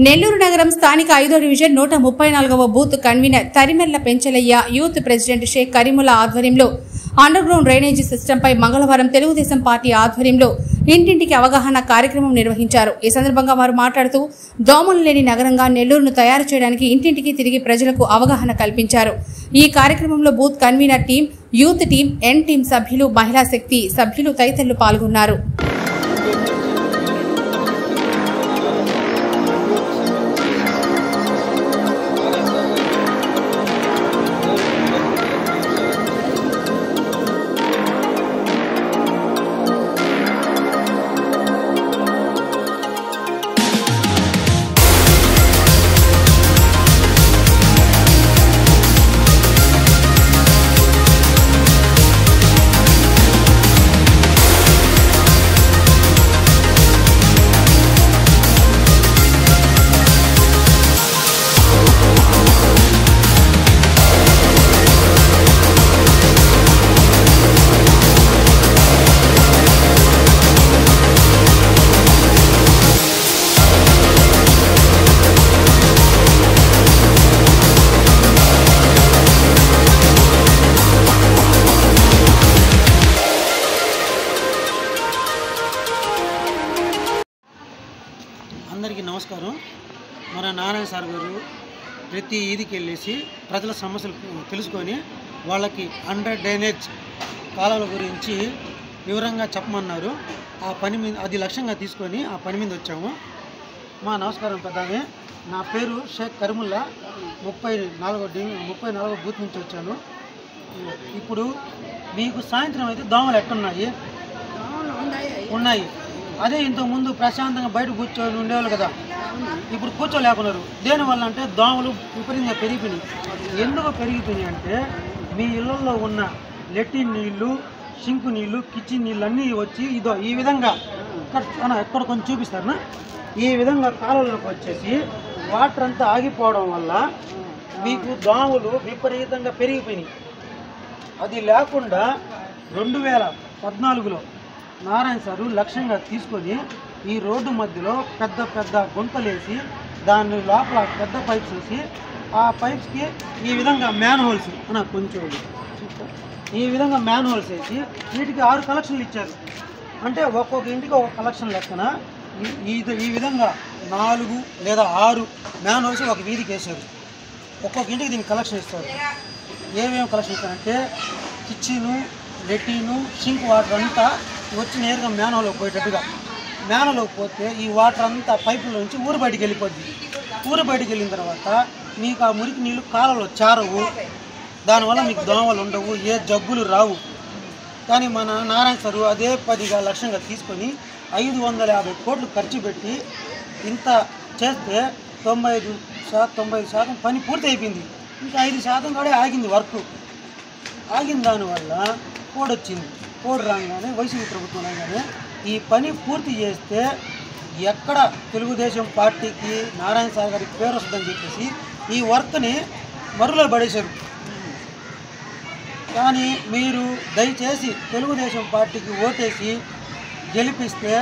నెల్లూరు నగరం స్థానిక 5వ డివిజన్ 134వ booth convener Tarimella Penchalaiah youth president Shaik Karimulla ఆధ్వర్యంలో అండర్ గ్రౌండ్ డ్రైనేజీ సిస్టంపై మంగళవారం తెలుగుదేశం పార్టీ ఆధ్వర్యంలో ఇంటింటికి అవగాహన కార్యక్రమం నిర్వహించారు. ఈ సందర్భంగా వారు మాట్లాడుతూ దోమలు లేని నగరంగా నెల్లూరును తయారు చేయడానికి ఇంటింటికి తిరిగి ప్రజలకు అవగాహన కల్పించారు. ఈ కార్యక్రమంలో booth convener team, youth team, N team సభ్యులు, మహిళా శక్తి సభ్యులు తదితరులు పాల్గొన్నారు. అందరికీ నమస్కారం. మన నారాయణ సార్ గారు ప్రతి ఈదికి వెళ్ళేసి ప్రజల సమస్యలు తెలుసుకొని వాళ్ళకి అండర్ డ్రైనేజ్ కాలువల గురించి వివరంగా చెప్పమన్నారు. ఆ పని మీద అది లక్ష్యంగా తీసుకొని ఆ పని మీద వచ్చాము. మా నమస్కారం పెద్దనే. నా పేరు షేక్ కరీముల్లా, 34వ బూత్ నుంచి వచ్చాను. ఇప్పుడు మీకు సాయంత్రం అయితే దోమలు ఎట్టున్నాయి? ఉన్నాయి. అదే ఇంతకుముందు ప్రశాంతంగా బయట కూర్చొని ఉండేవాళ్ళు కదా, ఇప్పుడు కూర్చోలేకున్నారు. దేనివల్ల అంటే దోమలు విపరీతంగా పెరిగిపోయినాయి. ఎందుకు పెరిగిపోయినాయి అంటే మీ ఇళ్ళల్లో ఉన్న లెట్రిన్ నీళ్ళు, సింకు నీళ్ళు, కిచెన్ నీళ్ళు అన్నీ వచ్చి ఇదో ఈ విధంగా ఎక్కడ కొంచెం చూపిస్తారనా, ఈ విధంగా కాలువలోకి వచ్చేసి వాటర్ అంతా ఆగిపోవడం వల్ల మీకు దోమలు విపరీతంగా పెరిగిపోయినాయి. అది లేకుండా 2014లో నారాయణ సారు లక్ష్యంగా తీసుకొని ఈ రోడ్డు మధ్యలో పెద్ద పెద్ద గుంతలేసి దాని లోపల పెద్ద పైప్స్ వేసి ఆ పైప్స్కి ఈ విధంగా మ్యాన్ హోల్స్ కొంచెం ఈ విధంగా మ్యాన్ హోల్స్ వేసి వీటికి 6 కలెక్షన్లు ఇచ్చారు. అంటే ఒక్కొక్క ఇంటికి ఒక కలెక్షన్ లెక్కన ఈ విధంగా 4 లేదా 6 మ్యాన్ హోల్స్ ఒక వీధికి వేశారు. ఒక్కొక్క ఇంటికి దీనికి కలెక్షన్ ఇస్తారు. ఏమేమి కలెక్షన్ ఇస్తారంటే కిచెను, లెట్రిను, సింక్ వాటర్ అంతా వచ్చి నేరుగా మ్యాన్హోల్లోకి పోయేటట్టుగా. మ్యాన్హోల్లోకి పోతే ఈ వాటర్ అంతా పైపుల నుంచి ఊరు బయటికి వెళ్ళిపోద్ది. ఊరు బయటికి వెళ్ళిన తర్వాత మీకు ఆ మురికి నీళ్ళు కాలంలో చేరవు. దానివల్ల మీకు దోమలు ఉండవు, ఏ జబ్బులు రావు. కానీ మన నారాయణ సారు అదే 10గా లక్ష్యంగా తీసుకొని 550 కోట్లు ఖర్చు పెట్టి ఇంత చేస్తే 95% పని పూర్తి అయిపోయింది. ఇంకా 5% కూడా ఆగింది వర్క్. ఆగిన దానివల్ల కోడ్ వచ్చింది. కోడ్ రాగానే వైసీపీ ప్రభుత్వం రాగానే ఈ పని పూర్తి చేస్తే ఎక్కడ తెలుగుదేశం పార్టీకి నారాయణ సార్ గారికి పేరు వస్తుందని చెప్పేసి ఈ వర్క్ని మరుగులో పడేశారు. కానీ మీరు దయచేసి తెలుగుదేశం పార్టీకి ఓటేసి గెలిపిస్తే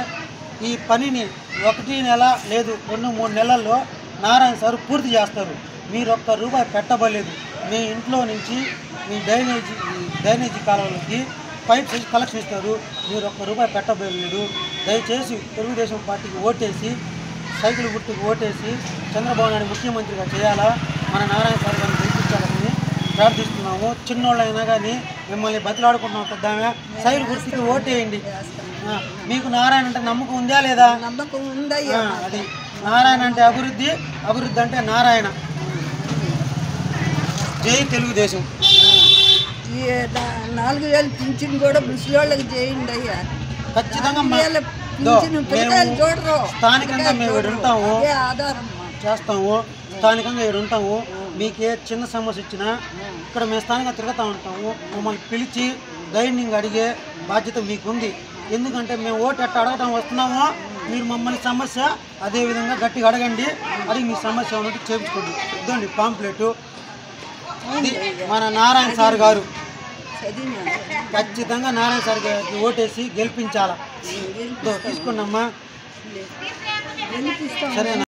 ఈ పనిని 1 నెల లేదు 2-3 నెలల్లో నారాయణ సార్ పూర్తి చేస్తారు. మీరు ₹1 పెట్టబడలేదు. మీ ఇంట్లో నుంచి మీ డ్రైనేజీ కాలువలకి పైప్స్ కలెక్షన్ ఇస్తారు. మీరు ₹1 పెట్టబడలేదు. దయచేసి తెలుగుదేశం పార్టీకి ఓటేసి సైకిల్ గుర్తుకు ఓటేసి చంద్రబాబు నాయుడు ముఖ్యమంత్రిగా చేయాలా, మన నారాయణ సార్ గారిని గెలిపించాలని ప్రార్థిస్తున్నాము. చిన్నోళ్ళైనా కానీ మిమ్మల్ని బతిలాడుకుంటున్నాం. పెద్దామే సైకిల్ గుర్తుకి ఓటేయండి. మీకు నారాయణ అంటే నమ్మకం ఉందా లేదా? నమ్మకం ఉందయ్యా. అది నారాయణ అంటే అభివృద్ధి, అభివృద్ధి అంటే నారాయణ. జై తెలుగుదేశం. 4000 పింఛన్ కూడా ముసలిళ్ళకి చేయండి అయ్యా. ఖచ్చితంగా చూడరు. స్థానికంగా మేము ఇక్కడ ఉంటాము, ఆధారం చేస్తాము. స్థానికంగా ఇక్కడ ఉంటాము. మీకు ఏ చిన్న సమస్య వచ్చినా ఇక్కడ మేము స్థానికంగా తిరుగుతూ ఉంటాము. మమ్మల్ని పిలిచి ధైర్యంగా అడిగే బాధ్యత మీకుంది. ఎందుకంటే మేము ఓటు ఎట్లా అడగటం వస్తున్నామో మీరు మమ్మల్ని సమస్య అదేవిధంగా గట్టిగా అడగండి. అది మీ సమస్య ఉన్నట్టు చేయించుకోండి. ఇద్దండి పాంప్లెట్. ఇది మన నారాయణ సార్ గారు. ఖచ్చితంగా నారాయణ సార్ గారికి ఓటేసి గెలిపించాలా. తీసుకున్నామ్మా. సరేనా?